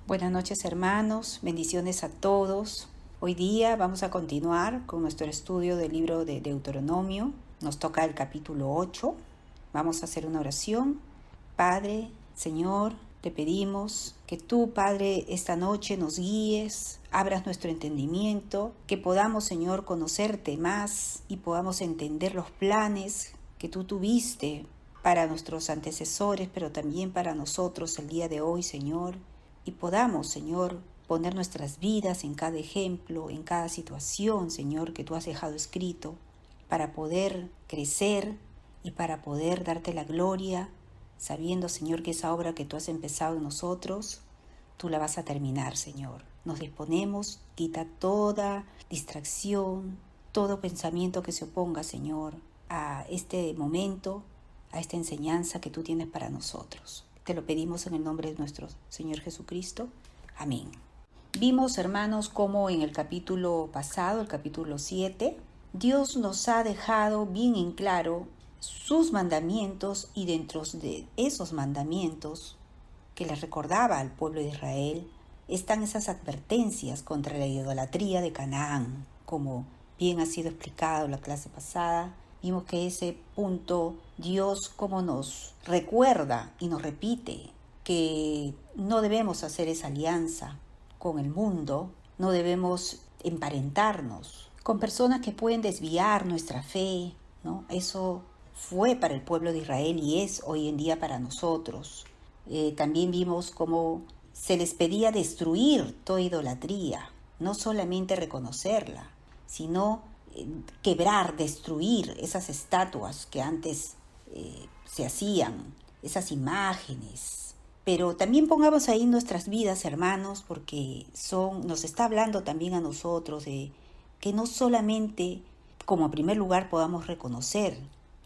Buenas noches, hermanos, bendiciones a todos. Hoy día vamos a continuar con nuestro estudio del libro de Deuteronomio. Nos toca el capítulo 8. Vamos a hacer una oración. Padre, Señor, te pedimos que tú, Padre, esta noche nos guíes, abras nuestro entendimiento, que podamos, Señor, conocerte más y podamos entender los planes que tú tuviste para nuestros antecesores, pero también para nosotros el día de hoy, Señor. Y podamos, Señor, poner nuestras vidas en cada ejemplo, en cada situación, Señor, que tú has dejado escrito, para poder crecer y para poder darte la gloria, sabiendo, Señor, que esa obra que tú has empezado en nosotros, tú la vas a terminar, Señor. Nos disponemos, quita toda distracción, todo pensamiento que se oponga, Señor, a este momento, a esta enseñanza que tú tienes para nosotros. Te lo pedimos en el nombre de nuestro Señor Jesucristo. Amén. Vimos, hermanos, cómo en el capítulo pasado, el capítulo 7, Dios nos ha dejado bien en claro sus mandamientos, y dentro de esos mandamientos que les recordaba al pueblo de Israel están esas advertencias contra la idolatría de Canaán. Como bien ha sido explicado en la clase pasada, vimos que ese punto Dios como nos recuerda y nos repite que no debemos hacer esa alianza con el mundo, no debemos emparentarnos con personas que pueden desviar nuestra fe, ¿no? Eso fue para el pueblo de Israel y es hoy en día para nosotros. También vimos cómo se les pedía destruir toda idolatría, no solamente reconocerla, sino quebrar, destruir esas estatuas que antes se hacían, esas imágenes. Pero también pongamos ahí nuestras vidas, hermanos, porque nos está hablando también a nosotros de que no solamente, como primer lugar, podamos reconocer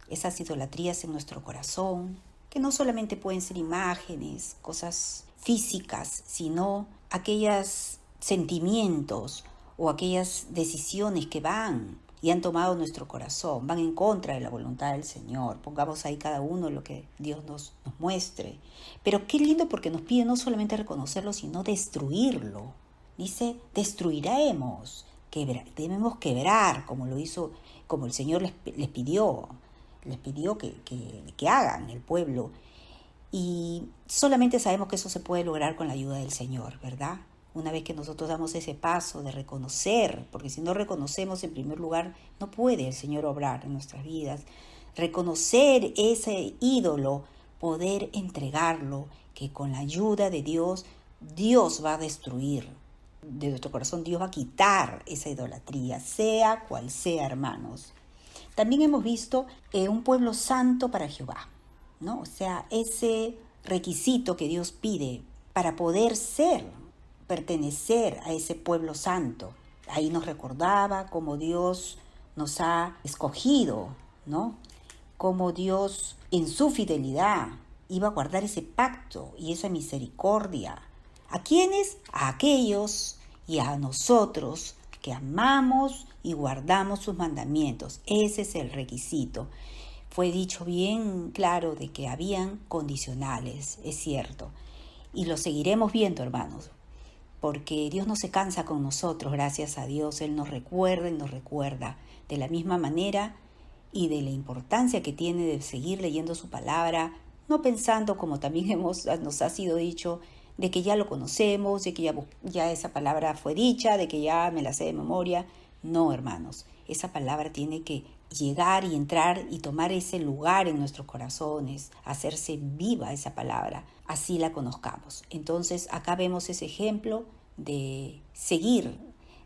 esas idolatrías en nuestro corazón, que no solamente pueden ser imágenes, cosas físicas, sino aquellos sentimientos o aquellas decisiones que van y han tomado nuestro corazón, van en contra de la voluntad del Señor. Pongamos ahí cada uno lo que Dios nos muestre. Pero qué lindo, porque nos pide no solamente reconocerlo, sino destruirlo. Dice, destruiremos, debemos quebrar, como lo hizo, como el Señor les pidió que hagan el pueblo. Y solamente sabemos que eso se puede lograr con la ayuda del Señor, ¿verdad? Una vez que nosotros damos ese paso de reconocer, porque si no reconocemos en primer lugar, no puede el Señor obrar en nuestras vidas. Reconocer ese ídolo, poder entregarlo, que con la ayuda de Dios, Dios va a destruir de nuestro corazón, Dios va a quitar esa idolatría, sea cual sea, hermanos. También hemos visto un pueblo santo para Jehová, ¿no? O sea, ese requisito que Dios pide para poder pertenecer a ese pueblo santo. Ahí nos recordaba cómo Dios nos ha escogido, ¿no? Cómo Dios en su fidelidad iba a guardar ese pacto y esa misericordia. ¿A quiénes? A aquellos y a nosotros que amamos y guardamos sus mandamientos. Ese es el requisito. Fue dicho bien claro de que habían condicionales, es cierto. Y lo seguiremos viendo, hermanos, porque Dios no se cansa con nosotros, gracias a Dios. Él nos recuerda y nos recuerda de la misma manera, y de la importancia que tiene de seguir leyendo su palabra, no pensando, como también nos ha sido dicho, de que ya lo conocemos, de que ya esa palabra fue dicha, de que ya me la sé de memoria. No, hermanos, esa palabra tiene que llegar y entrar y tomar ese lugar en nuestros corazones, hacerse viva esa palabra, así la conozcamos. Entonces acá vemos ese ejemplo de seguir,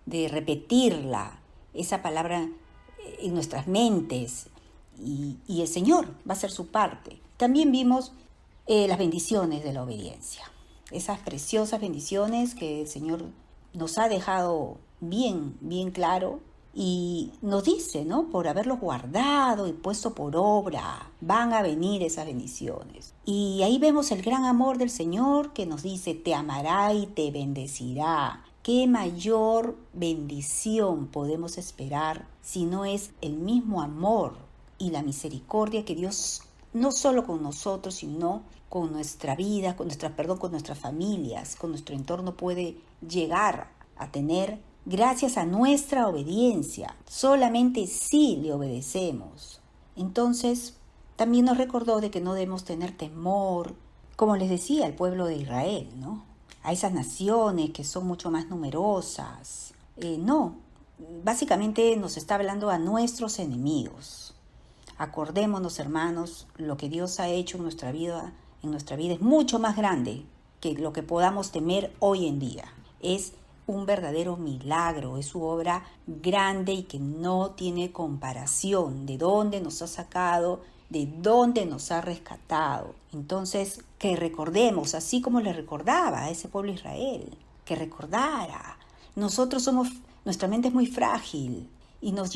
de repetirla, esa palabra en nuestras mentes, y el Señor va a hacer su parte. También vimos las bendiciones de la obediencia, esas preciosas bendiciones que el Señor nos ha dejado bien claro, y nos dice, ¿no? Por haberlos guardado y puesto por obra, van a venir esas bendiciones. Y ahí vemos el gran amor del Señor, que nos dice, te amará y te bendecirá. ¿Qué mayor bendición podemos esperar si no es el mismo amor y la misericordia que Dios no solo con nosotros, sino con nuestra vida, con nuestras familias, con nuestro entorno puede llegar a tener gracias a nuestra obediencia. Solamente si le obedecemos. Entonces, también nos recordó de que no debemos tener temor, como les decía al pueblo de Israel, ¿no? A esas naciones que son mucho más numerosas. No, básicamente nos está hablando a nuestros enemigos. Acordémonos, hermanos, lo que Dios ha hecho en nuestra vida es mucho más grande que lo que podamos temer hoy en día. Es un verdadero milagro, es su obra grande y que no tiene comparación de dónde nos ha sacado, de dónde nos ha rescatado. Entonces, que recordemos, así como le recordaba a ese pueblo de Israel, que recordara. Nuestra mente es muy frágil y nos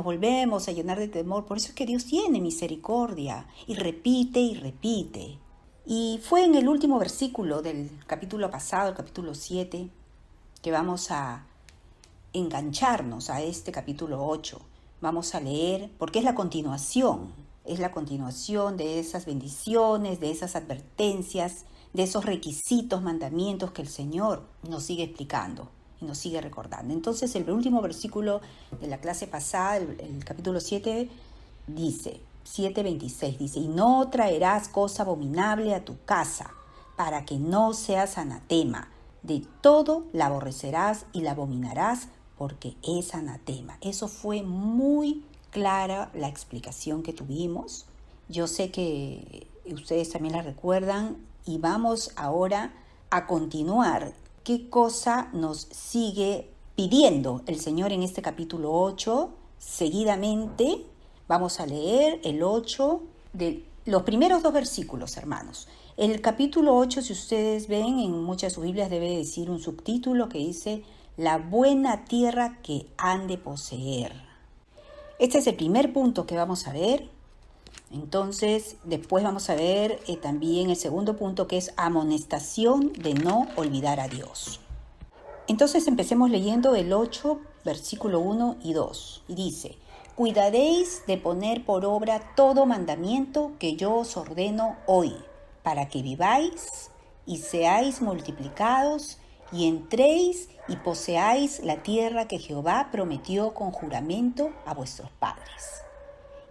volvemos a llenar de temor. Por eso es que Dios tiene misericordia y repite y repite. Y fue en el último versículo del capítulo pasado, el capítulo 7, que vamos a engancharnos a este capítulo 8. Vamos a leer, porque es la continuación de esas bendiciones, de esas advertencias, de esos requisitos, mandamientos que el Señor nos sigue explicando y nos sigue recordando. Entonces, el último versículo de la clase pasada, el capítulo 7, dice, 7:26, dice, y no traerás cosa abominable a tu casa, para que no seas anatema. De todo la aborrecerás y la abominarás, porque es anatema. Eso fue muy clara la explicación que tuvimos. Yo sé que ustedes también la recuerdan y vamos ahora a continuar. ¿Qué cosa nos sigue pidiendo el Señor en este capítulo 8? Seguidamente vamos a leer el 8 de los primeros 2 versículos, hermanos. El capítulo 8, si ustedes ven, en muchas de sus Biblias debe decir un subtítulo que dice la buena tierra que han de poseer. Este es el primer punto que vamos a ver. Entonces, después vamos a ver también el segundo punto, que es amonestación de no olvidar a Dios. Entonces, empecemos leyendo el 8, versículo 1 y 2. Y dice, cuidaréis de poner por obra todo mandamiento que yo os ordeno hoy, para que viváis y seáis multiplicados y entréis y poseáis la tierra que Jehová prometió con juramento a vuestros padres.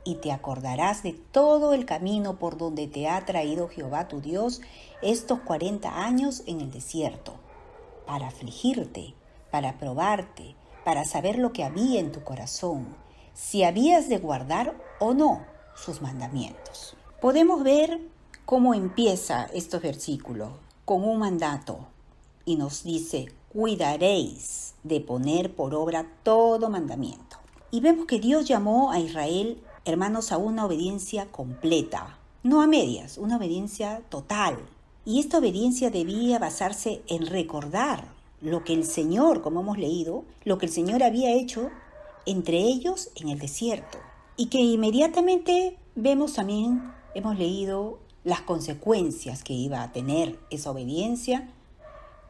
Y te acordarás de todo el camino por donde te ha traído Jehová tu Dios estos 40 años en el desierto, para afligirte, para probarte, para saber lo que había en tu corazón, si habías de guardar o no sus mandamientos. Podemos ver cómo empieza estos versículos con un mandato y nos dice, cuidaréis de poner por obra todo mandamiento. Y vemos que Dios llamó a Israel, hermanos, a una obediencia completa, no a medias, una obediencia total. Y esta obediencia debía basarse en recordar lo que el Señor, como hemos leído, lo que el Señor había hecho entre ellos en el desierto. Y que inmediatamente vemos también, hemos leído las consecuencias que iba a tener esa obediencia,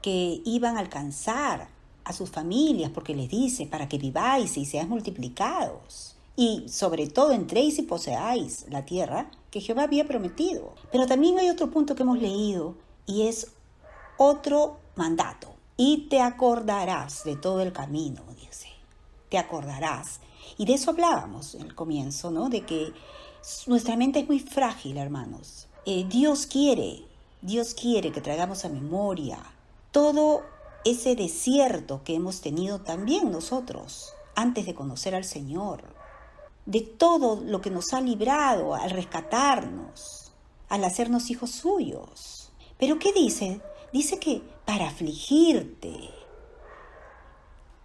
que iban a alcanzar a sus familias, porque les dice, para que viváis y seáis multiplicados. Y sobre todo entréis y poseáis la tierra que Jehová había prometido. Pero también hay otro punto que hemos leído y es otro mandato. Y te acordarás de todo el camino, dice. Te acordarás. Y de eso hablábamos en el comienzo, ¿no? De que nuestra mente es muy frágil, hermanos. Dios quiere que traigamos a memoria todo ese desierto que hemos tenido también nosotros antes de conocer al Señor. De todo lo que nos ha librado al rescatarnos, al hacernos hijos suyos. ¿Pero qué dice? Dice que para afligirte.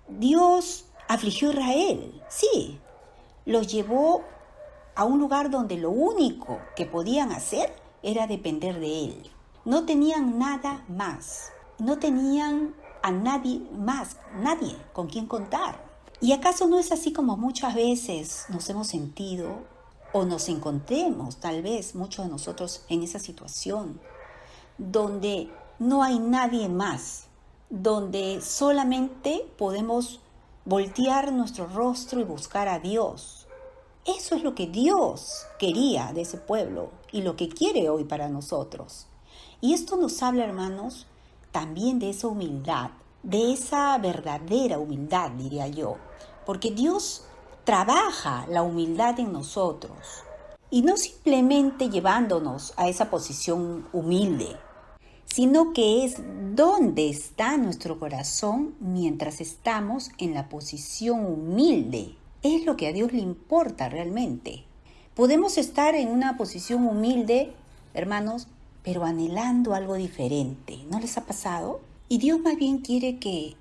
Dios afligió a Israel, sí. Los llevó a un lugar donde lo único que podían hacer era depender de Él. No tenían nada más. No tenían a nadie más, nadie con quien contar. ¿Y acaso no es así como muchas veces nos hemos sentido o nos encontremos, tal vez muchos de nosotros, en esa situación donde no hay nadie más, donde solamente podemos voltear nuestro rostro y buscar a Dios, Eso es lo que Dios quería de ese pueblo y lo que quiere hoy para nosotros. Y esto nos habla, hermanos, también de esa humildad, de esa verdadera humildad, diría yo. Porque Dios trabaja la humildad en nosotros. Y no simplemente llevándonos a esa posición humilde, sino que es donde está nuestro corazón mientras estamos en la posición humilde. Es lo que a Dios le importa realmente. Podemos estar en una posición humilde, hermanos, pero anhelando algo diferente. ¿No les ha pasado? Y Dios más bien quiere que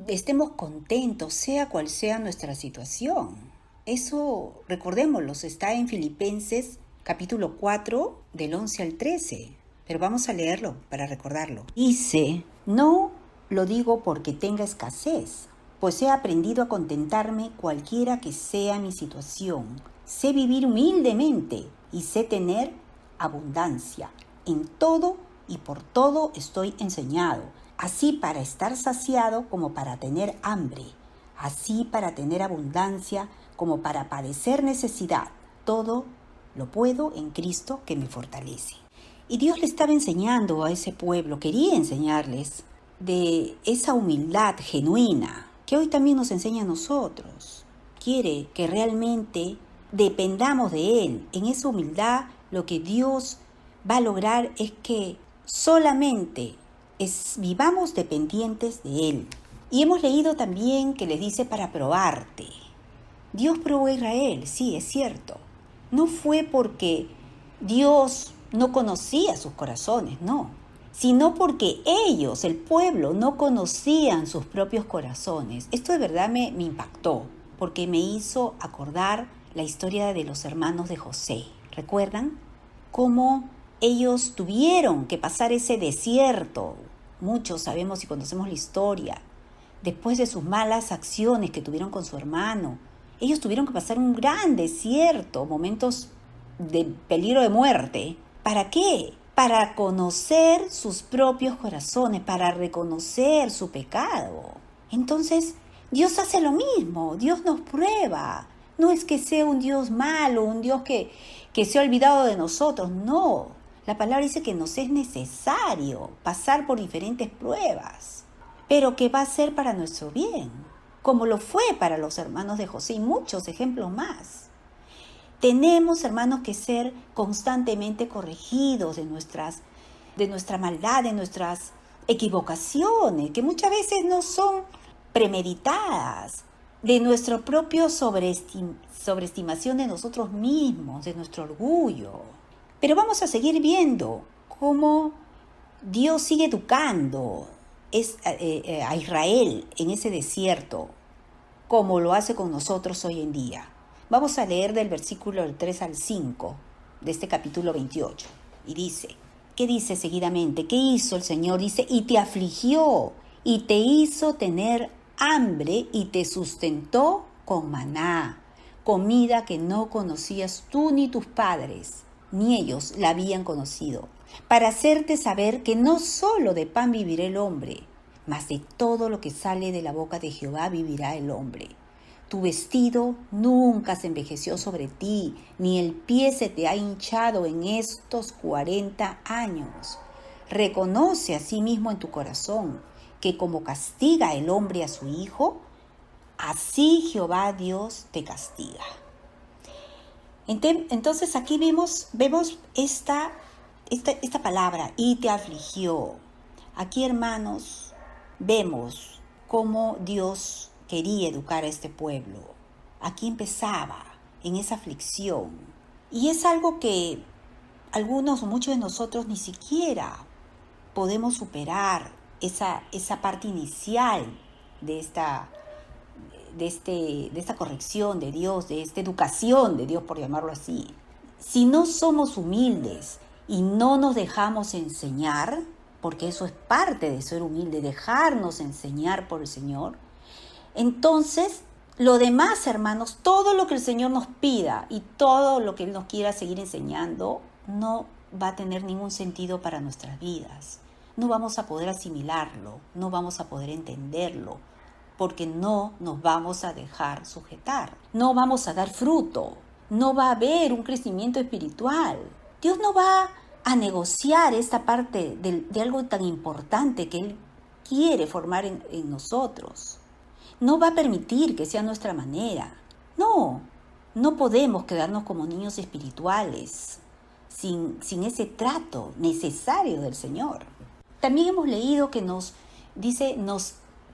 estemos contentos, sea cual sea nuestra situación. Eso, recordémoslo, está en Filipenses capítulo 4, del 11 al 13. Pero vamos a leerlo para recordarlo. Dice, no lo digo porque tenga escasez, pues he aprendido a contentarme cualquiera que sea mi situación. Sé vivir humildemente y sé tener abundancia. En todo y por todo estoy enseñado, así para estar saciado como para tener hambre, así para tener abundancia como para padecer necesidad. Todo lo puedo en Cristo que me fortalece. Y Dios le estaba enseñando a ese pueblo, quería enseñarles de esa humildad genuina que hoy también nos enseña a nosotros. Quiere que realmente dependamos de Él. En esa humildad lo que Dios va a lograr es que solamente vivamos dependientes de Él. Y hemos leído también que les dice para probarte. Dios probó a Israel, sí, es cierto. No fue porque Dios no conocía sus corazones, no, sino porque ellos, el pueblo, no conocían sus propios corazones. Esto de verdad me impactó, porque me hizo acordar la historia de los hermanos de José. ¿Recuerdan? Cómo ellos tuvieron que pasar ese desierto. Muchos sabemos y conocemos la historia. Después de sus malas acciones que tuvieron con su hermano, ellos tuvieron que pasar un gran desierto, momentos de peligro de muerte. ¿Para qué? Para conocer sus propios corazones, para reconocer su pecado. Entonces, Dios hace lo mismo, Dios nos prueba. No es que sea un Dios malo, un Dios que se ha olvidado de nosotros, no. La palabra dice que nos es necesario pasar por diferentes pruebas, pero que va a ser para nuestro bien, como lo fue para los hermanos de José y muchos ejemplos más. Tenemos, hermanos, que ser constantemente corregidos de nuestra maldad, de nuestras equivocaciones, que muchas veces no son premeditadas, de nuestra propia sobreestimación de nosotros mismos, de nuestro orgullo. Pero vamos a seguir viendo cómo Dios sigue educando a Israel en ese desierto, como lo hace con nosotros hoy en día. Vamos a leer del versículo del 3 al 5 de este capítulo 28. Y dice, ¿qué dice seguidamente? ¿Qué hizo el Señor? Dice, y te afligió, y te hizo tener hambre, y te sustentó con maná, comida que no conocías tú ni tus padres, ni ellos la habían conocido, para hacerte saber que no solo de pan vivirá el hombre, mas de todo lo que sale de la boca de Jehová vivirá el hombre. Tu vestido nunca se envejeció sobre ti, ni el pie se te ha hinchado en estos 40 años. Reconoce a sí mismo en tu corazón que como castiga el hombre a su hijo, así Jehová Dios te castiga. Entonces aquí vemos esta palabra, y te afligió. Aquí, hermanos, vemos cómo Dios quería educar a este pueblo. Aquí empezaba, en esa aflicción. Y es algo que algunos o muchos de nosotros ni siquiera podemos superar, esa parte inicial de esta corrección de Dios, de esta educación de Dios, por llamarlo así. Si no somos humildes y no nos dejamos enseñar, porque eso es parte de ser humilde, dejarnos enseñar por el Señor, entonces lo demás, hermanos, todo lo que el Señor nos pida y todo lo que Él nos quiera seguir enseñando, no va a tener ningún sentido para nuestras vidas. No vamos a poder asimilarlo, no vamos a poder entenderlo, porque no nos vamos a dejar sujetar, no vamos a dar fruto, no va a haber un crecimiento espiritual. Dios no va a negociar esta parte de algo tan importante que Él quiere formar en nosotros. No va a permitir que sea nuestra manera. No podemos quedarnos como niños espirituales sin ese trato necesario del Señor. También hemos leído que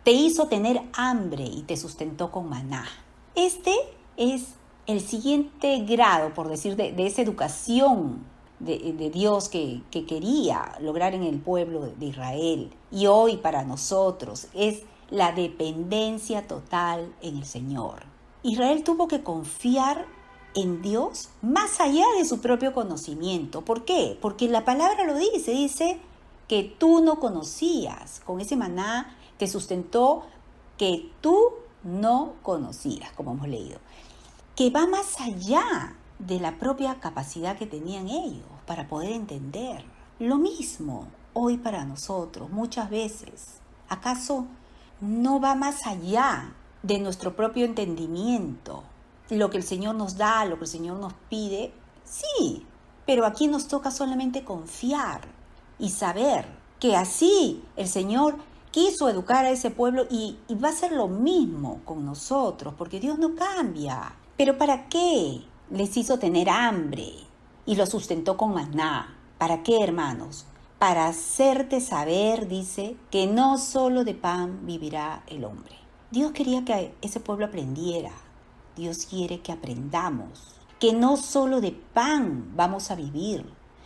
te hizo tener hambre y te sustentó con maná. Este es el siguiente grado, por decir, de esa educación de Dios que quería lograr en el pueblo de Israel. Y hoy para nosotros es la dependencia total en el Señor. Israel tuvo que confiar en Dios más allá de su propio conocimiento. ¿Por qué? Porque la palabra lo dice que tú no conocías. Con ese maná te sustentó que tú no conocías, como hemos leído. Que va más allá de la propia capacidad que tenían ellos para poder entender. Lo mismo hoy para nosotros, muchas veces. ¿Acaso no va más allá de nuestro propio entendimiento? Lo que el Señor nos da, lo que el Señor nos pide, sí, pero aquí nos toca solamente confiar y saber que así el Señor quiso educar a ese pueblo y va a hacer lo mismo con nosotros, porque Dios no cambia. ¿Pero para qué les hizo tener hambre y los sustentó con maná? ¿Para qué, hermanos? Para hacerte saber, dice, que no solo de pan vivirá el hombre. Dios quería que ese pueblo aprendiera. Dios quiere que aprendamos que no solo de pan vamos a vivir,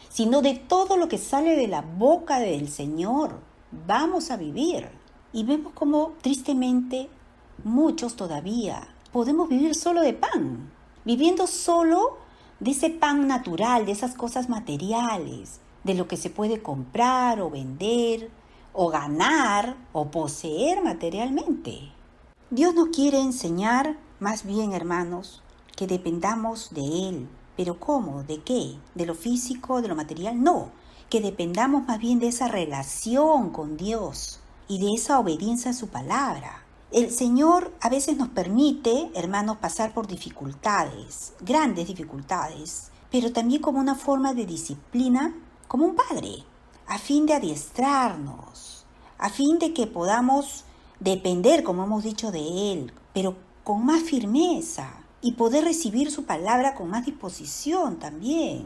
sino de todo lo que sale de la boca del Señor vamos a vivir. Y vemos cómo tristemente muchos todavía podemos vivir solo de pan, viviendo solo de ese pan natural, de esas cosas materiales, de lo que se puede comprar o vender o ganar o poseer materialmente. Dios nos quiere enseñar, más bien, hermanos, que dependamos de Él. ¿Pero cómo? ¿De qué? ¿De lo físico? ¿De lo material? No, que dependamos más bien de esa relación con Dios y de esa obediencia a su palabra. El Señor a veces nos permite, hermanos, pasar por dificultades, grandes dificultades, pero también como una forma de disciplina, como un padre, a fin de adiestrarnos, a fin de que podamos depender, como hemos dicho, de Él, pero con más firmeza y poder recibir su palabra con más disposición también.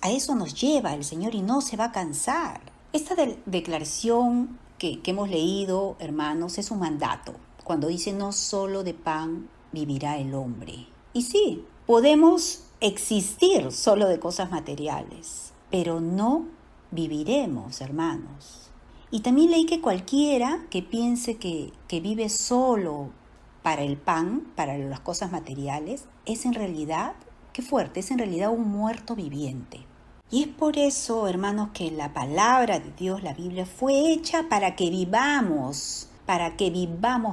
A eso nos lleva el Señor y no se va a cansar. Esta declaración que hemos leído, hermanos, es un mandato. Cuando dice no solo de pan vivirá el hombre. Y sí, podemos existir solo de cosas materiales, pero no viviremos, hermanos. Y también leí que cualquiera que piense que vive solo para el pan, para las cosas materiales, es en realidad, qué fuerte, es en realidad un muerto viviente. Y es por eso, hermanos, que la palabra de Dios, la Biblia, fue hecha para que vivamos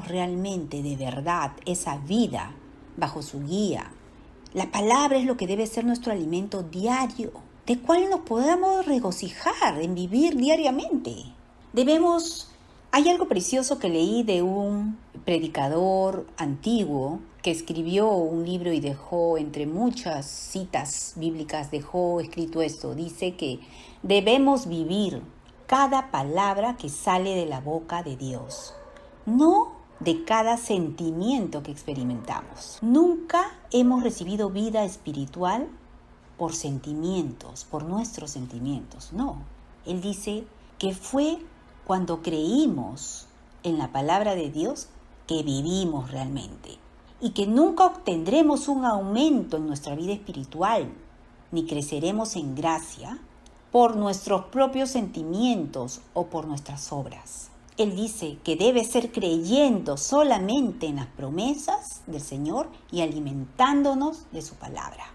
realmente de verdad esa vida bajo su guía. La palabra es lo que debe ser nuestro alimento diario, de cual nos podamos regocijar en vivir diariamente. Hay algo precioso que leí de un predicador antiguo que escribió un libro y dejó, entre muchas citas bíblicas, dejó escrito esto. Dice que debemos vivir cada palabra que sale de la boca de Dios, no de cada sentimiento que experimentamos. Nunca hemos recibido vida espiritual por sentimientos, por nuestros sentimientos, no. Él dice que fue cuando creímos en la palabra de Dios que vivimos realmente y que nunca obtendremos un aumento en nuestra vida espiritual ni creceremos en gracia por nuestros propios sentimientos o por nuestras obras. Él dice que debe ser creyendo solamente en las promesas del Señor y alimentándonos de su palabra.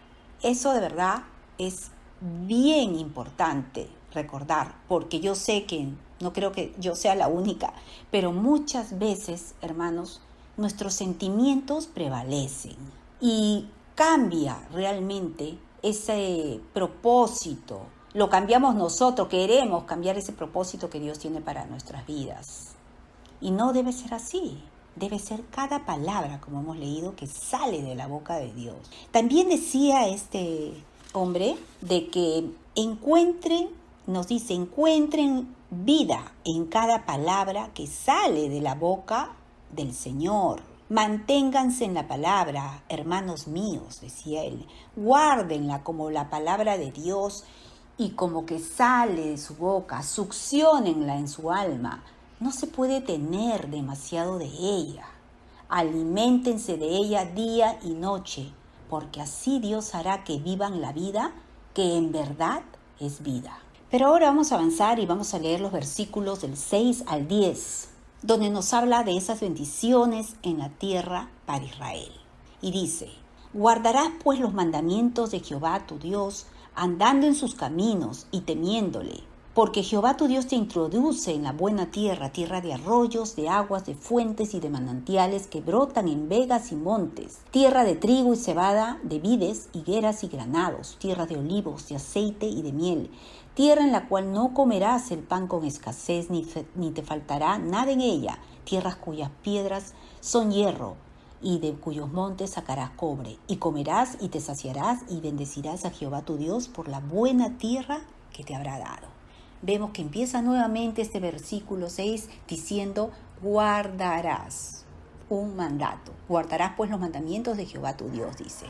Eso de verdad es bien importante recordar, porque yo sé que no creo que yo sea la única, pero muchas veces, hermanos, nuestros sentimientos prevalecen y cambia realmente ese propósito. Lo cambiamos nosotros, queremos cambiar ese propósito que Dios tiene para nuestras vidas. Y no debe ser así. debe ser cada palabra, como hemos leído, que sale de la boca de Dios. También decía este hombre de que encuentren vida en cada palabra que sale de la boca del Señor. Manténganse en la palabra, hermanos míos, decía él. Guárdenla como la palabra de Dios y como que sale de su boca, succiónenla en su alma. No se puede tener demasiado de ella. Aliméntense de ella día y noche, porque así Dios hará que vivan la vida que en verdad es vida. Pero ahora vamos a avanzar y vamos a leer los versículos del 6 al 10, donde nos habla de esas bendiciones en la tierra para Israel. Y dice: guardarás pues los mandamientos de Jehová tu Dios, andando en sus caminos y temiéndole, porque Jehová tu Dios te introduce en la buena tierra, tierra de arroyos, de aguas, de fuentes y de manantiales que brotan en vegas y montes, tierra de trigo y cebada, de vides, higueras y granados, tierra de olivos, de aceite y de miel, tierra en la cual no comerás el pan con escasez, ni te faltará nada en ella, tierras cuyas piedras son hierro, y de cuyos montes sacarás cobre, y comerás y te saciarás y bendecirás a Jehová tu Dios por la buena tierra que te habrá dado. Vemos que empieza nuevamente este versículo 6 diciendo: guardarás, un mandato. Guardarás pues los mandamientos de Jehová tu Dios, dice.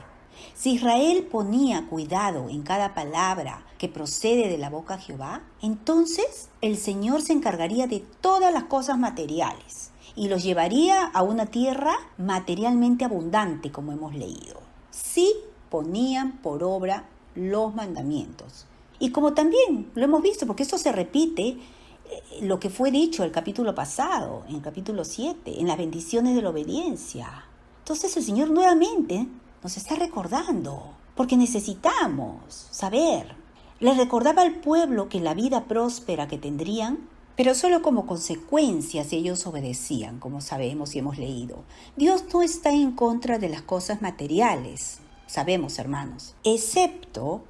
Si Israel ponía cuidado en cada palabra que procede de la boca de Jehová, entonces el Señor se encargaría de todas las cosas materiales y los llevaría a una tierra materialmente abundante, como hemos leído, si ponían por obra los mandamientos. Y como también lo hemos visto, porque esto se repite, lo que fue dicho el capítulo pasado, en el capítulo 7, en las bendiciones de la obediencia. Entonces el Señor nuevamente nos está recordando, porque necesitamos saber. Les recordaba al pueblo que la vida próspera que tendrían, pero solo como consecuencia si ellos obedecían, como sabemos y hemos leído. Dios no está en contra de las cosas materiales, sabemos, hermanos, excepto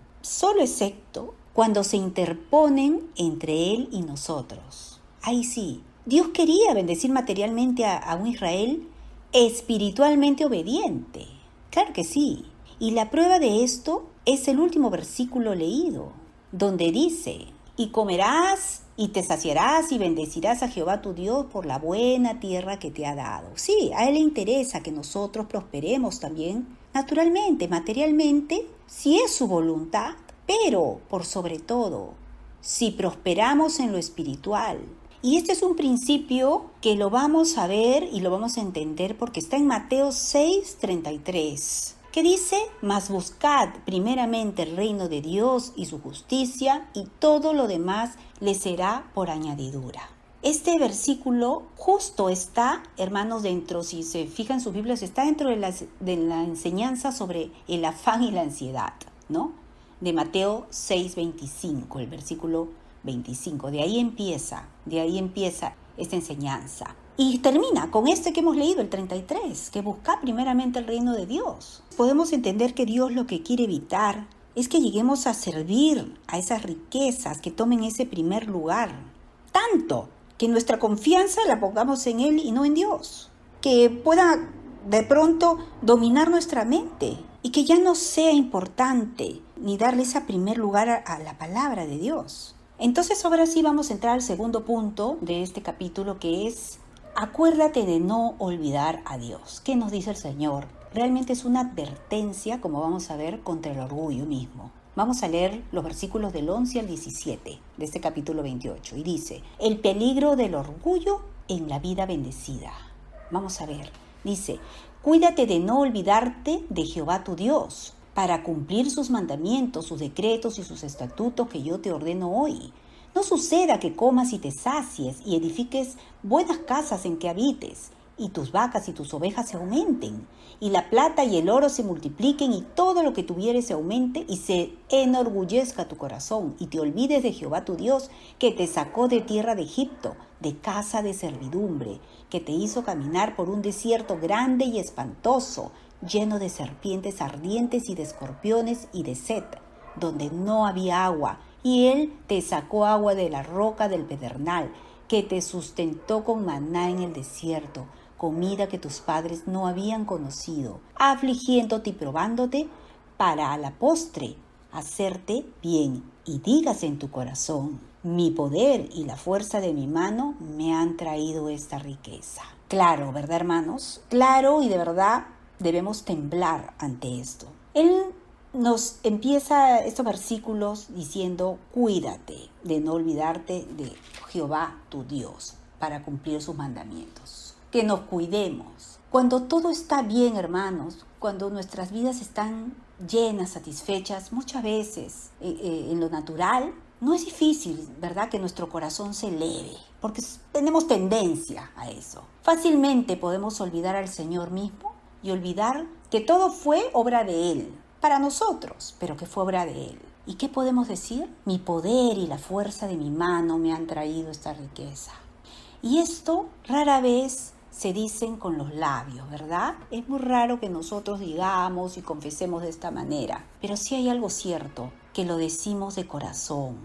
cuando se interponen entre Él y nosotros. Ahí sí, Dios quería bendecir materialmente a un Israel espiritualmente obediente. Claro que sí. Y la prueba de esto es el último versículo leído, donde dice: y comerás y te saciarás y bendecirás a Jehová tu Dios por la buena tierra que te ha dado. Sí, a Él le interesa que nosotros prosperemos también, naturalmente, materialmente, si es su voluntad. Pero, por sobre todo, si prosperamos en lo espiritual. Y este es un principio que lo vamos a ver y lo vamos a entender porque está en Mateo 6:33, que dice: mas buscad primeramente el reino de Dios y su justicia, y todo lo demás le será por añadidura. Este versículo justo está, hermanos, dentro, si se fijan en sus Biblias, está dentro de la enseñanza sobre el afán y la ansiedad, ¿no? De Mateo 6:25, el versículo 25. De ahí empieza esta enseñanza. Y termina con este que hemos leído, el 33, que busca primeramente el reino de Dios. Podemos entender que Dios lo que quiere evitar es que lleguemos a servir a esas riquezas que tomen ese primer lugar. Tanto que nuestra confianza la pongamos en Él y no en Dios. Que pueda de pronto dominar nuestra mente y que ya no sea importante ni darle ese primer lugar a la palabra de Dios. Entonces ahora sí vamos a entrar al segundo punto de este capítulo, que es: acuérdate de no olvidar a Dios. ¿Qué nos dice el Señor? Realmente es una advertencia, como vamos a ver, contra el orgullo mismo. Vamos a leer los versículos del 11 al 17 de este capítulo 28. Y dice: el peligro del orgullo en la vida bendecida. Vamos a ver. Dice: cuídate de no olvidarte de Jehová tu Dios, para cumplir sus mandamientos, sus decretos y sus estatutos que yo te ordeno hoy. No suceda que comas y te sacies y edifiques buenas casas en que habites, y tus vacas y tus ovejas se aumenten, y la plata y el oro se multipliquen, y todo lo que tuvieres se aumente, y se enorgullezca tu corazón, y te olvides de Jehová tu Dios, que te sacó de tierra de Egipto, de casa de servidumbre, que te hizo caminar por un desierto grande y espantoso, lleno de serpientes ardientes y de escorpiones y de sed, donde no había agua, y Él te sacó agua de la roca del pedernal, que te sustentó con maná en el desierto, comida que tus padres no habían conocido, afligiéndote y probándote, para a la postre hacerte bien. Y digas en tu corazón: mi poder y la fuerza de mi mano me han traído esta riqueza. Claro, ¿verdad, hermanos? Claro, y de verdad debemos temblar ante esto. Él nos empieza estos versículos diciendo: cuídate de no olvidarte de Jehová tu Dios para cumplir sus mandamientos. Que nos cuidemos. Cuando todo está bien, hermanos, cuando nuestras vidas están llenas, satisfechas, muchas veces en lo natural, no es difícil, ¿verdad?, que nuestro corazón se eleve, porque tenemos tendencia a eso. Fácilmente podemos olvidar al Señor mismo y olvidar que todo fue obra de Él, para nosotros, pero que fue obra de Él. ¿Y qué podemos decir? Mi poder y la fuerza de mi mano me han traído esta riqueza. Y esto rara vez se dicen con los labios, ¿verdad? Es muy raro que nosotros digamos y confesemos de esta manera, pero sí hay algo cierto, que lo decimos de corazón.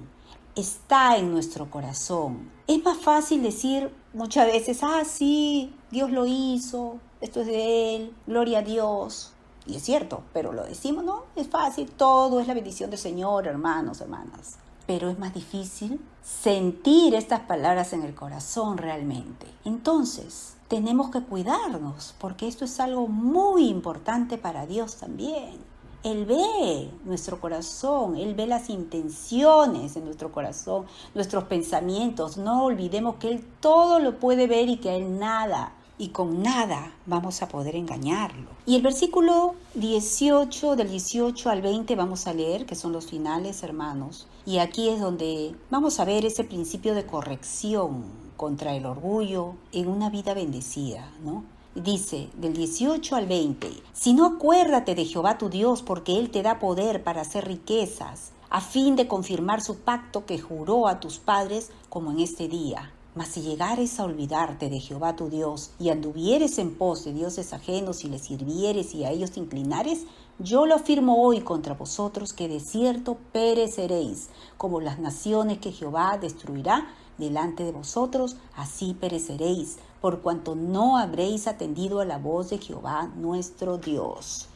Está en nuestro corazón. Es más fácil decir muchas veces: sí, Dios lo hizo, esto es de Él, gloria a Dios. Y es cierto, pero lo decimos, ¿no? Es fácil, todo es la bendición del Señor, hermanos, hermanas. Pero es más difícil sentir estas palabras en el corazón realmente. Entonces, tenemos que cuidarnos, porque esto es algo muy importante para Dios también. Él ve nuestro corazón, Él ve las intenciones de nuestro corazón, nuestros pensamientos. No olvidemos que Él todo lo puede ver y que a Él nada, y con nada vamos a poder engañarlo. Y el versículo 18, del 18 al 20 vamos a leer, que son los finales, hermanos. Y aquí es donde vamos a ver ese principio de corrección contra el orgullo en una vida bendecida, ¿no? Dice, del 18 al 20, si no, acuérdate de Jehová tu Dios, porque Él te da poder para hacer riquezas, a fin de confirmar su pacto que juró a tus padres, como en este día. Mas si llegares a olvidarte de Jehová tu Dios, y anduvieres en pos de dioses ajenos, y les sirvieres y a ellos te inclinares, yo lo afirmo hoy contra vosotros, que de cierto pereceréis, como las naciones que Jehová destruirá delante de vosotros, así pereceréis, por cuanto no habréis atendido a la voz de Jehová nuestro Dios.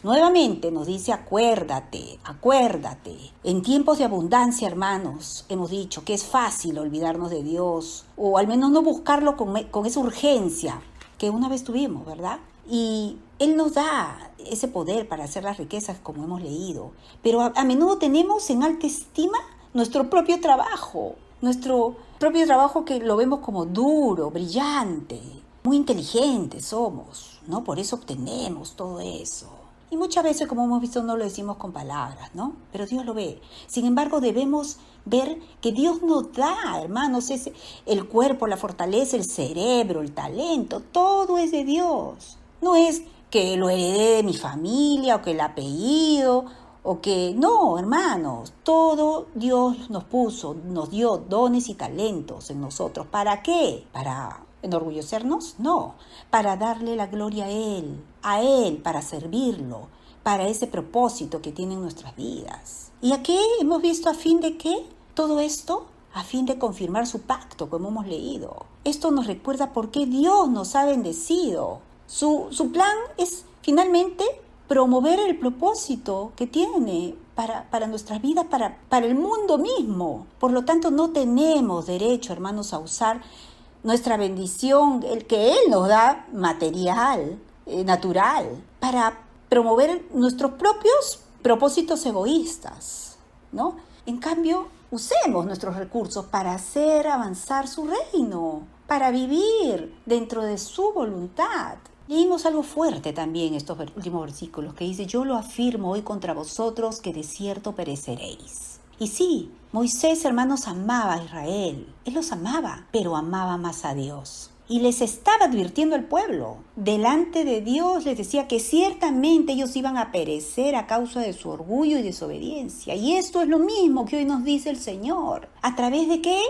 Nuevamente nos dice: acuérdate, acuérdate. En tiempos de abundancia, hermanos, hemos dicho que es fácil olvidarnos de Dios, o al menos no buscarlo con esa urgencia que una vez tuvimos, ¿verdad? Y Él nos da ese poder para hacer las riquezas, como hemos leído. Pero a menudo tenemos en alta estima nuestro propio trabajo que lo vemos como duro, brillante, muy inteligentes somos, ¿no? Por eso obtenemos todo eso. Y muchas veces, como hemos visto, no lo decimos con palabras, ¿no? Pero Dios lo ve. Sin embargo, debemos ver que Dios nos da, hermanos, el cuerpo, la fortaleza, el cerebro, el talento, todo es de Dios. No es que lo heredé de mi familia o que el apellido o que no, hermanos, todo Dios nos dio dones y talentos en nosotros. ¿Para qué? ¿Para enorgullecernos? No, para darle la gloria a Él, para servirlo, para ese propósito que tiene en nuestras vidas. ¿Y a qué hemos visto? ¿A fin de qué? Todo esto a fin de confirmar su pacto, como hemos leído. Esto nos recuerda por qué Dios nos ha bendecido. Su plan es finalmente promover el propósito que tiene para nuestras vidas, para el mundo mismo. Por lo tanto, no tenemos derecho, hermanos, a usar nuestra bendición, el que Él nos da material, natural, para promover nuestros propios propósitos egoístas, ¿no? En cambio, usemos nuestros recursos para hacer avanzar su reino, para vivir dentro de su voluntad. Leímos algo fuerte también estos últimos versículos que dice: yo lo afirmo hoy contra vosotros, que de cierto pereceréis. Y sí, Moisés, hermanos, amaba a Israel. Él los amaba, pero amaba más a Dios. Y les estaba advirtiendo al pueblo. Delante de Dios les decía que ciertamente ellos iban a perecer a causa de su orgullo y desobediencia. Y esto es lo mismo que hoy nos dice el Señor. ¿A través de qué?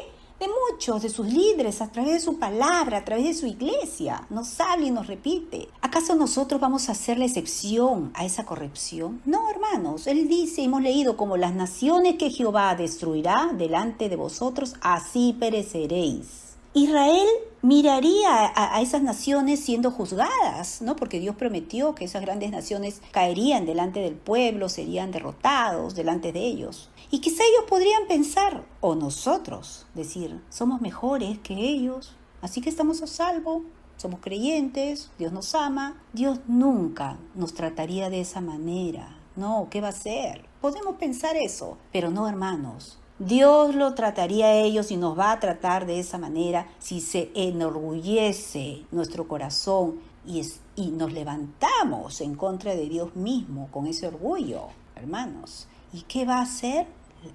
De muchos, de sus líderes, a través de su palabra, a través de su iglesia. Nos habla y nos repite. ¿Acaso nosotros vamos a hacer la excepción a esa corrección? No, hermanos. Él dice, hemos leído, como las naciones que Jehová destruirá delante de vosotros, así pereceréis. Israel miraría a esas naciones siendo juzgadas, ¿no? Porque Dios prometió que esas grandes naciones caerían delante del pueblo, serían derrotados delante de ellos. Y quizá ellos podrían pensar, o nosotros, decir, somos mejores que ellos, así que estamos a salvo, somos creyentes, Dios nos ama. Dios nunca nos trataría de esa manera. No, ¿qué va a hacer? Podemos pensar eso, pero no, hermanos. Dios lo trataría a ellos y nos va a tratar de esa manera si se enorgullece nuestro corazón y nos levantamos en contra de Dios mismo con ese orgullo, hermanos. ¿Y qué va a hacer?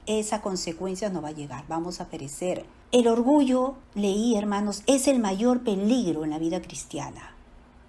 Esa consecuencia nos va a llegar, vamos a perecer. El orgullo, leí, hermanos, es el mayor peligro en la vida cristiana.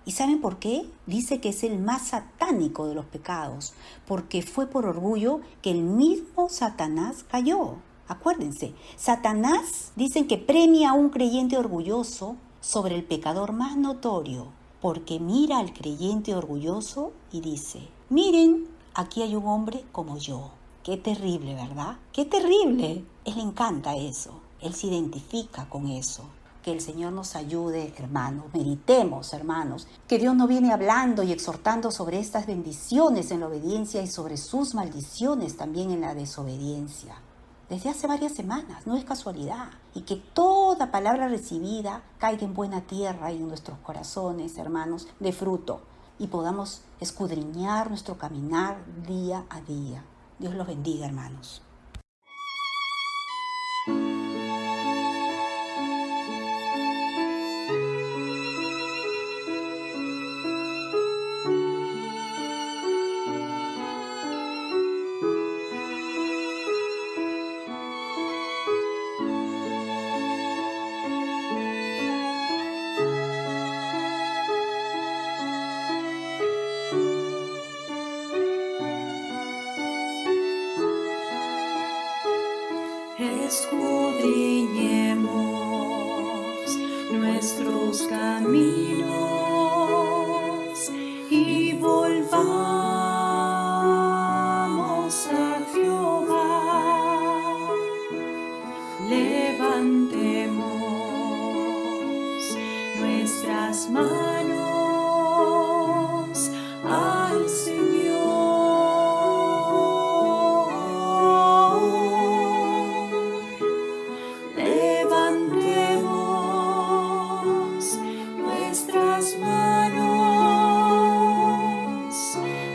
¿Y saben por qué? Dice que es el más satánico de los pecados, porque fue por orgullo que el mismo Satanás cayó. Acuérdense, Satanás dicen que premia a un creyente orgulloso sobre el pecador más notorio, porque mira al creyente orgulloso y dice, miren, aquí hay un hombre como yo. Qué terrible, ¿verdad? Qué terrible. Él le encanta eso, él se identifica con eso. Que el Señor nos ayude, hermanos. Meditemos, hermanos, que Dios no viene hablando y exhortando sobre estas bendiciones en la obediencia y sobre sus maldiciones también en la desobediencia. Desde hace varias semanas, no es casualidad. Y que toda palabra recibida caiga en buena tierra y en nuestros corazones, hermanos, de fruto. Y podamos escudriñar nuestro caminar día a día. Dios los bendiga, hermanos. Escudriñemos nuestros caminos y volvamos a Jehová. Levantemos nuestras manos al Señor. Nuestras manos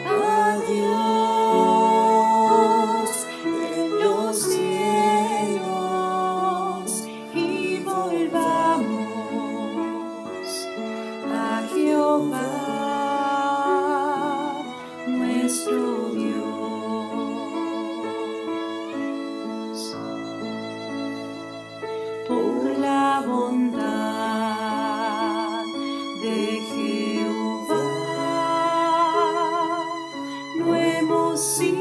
a Dios en los cielos y volvamos a Jehová nuestro Dios. Por la bondad de Jehová no hemos sido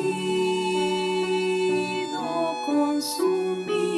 consumidos.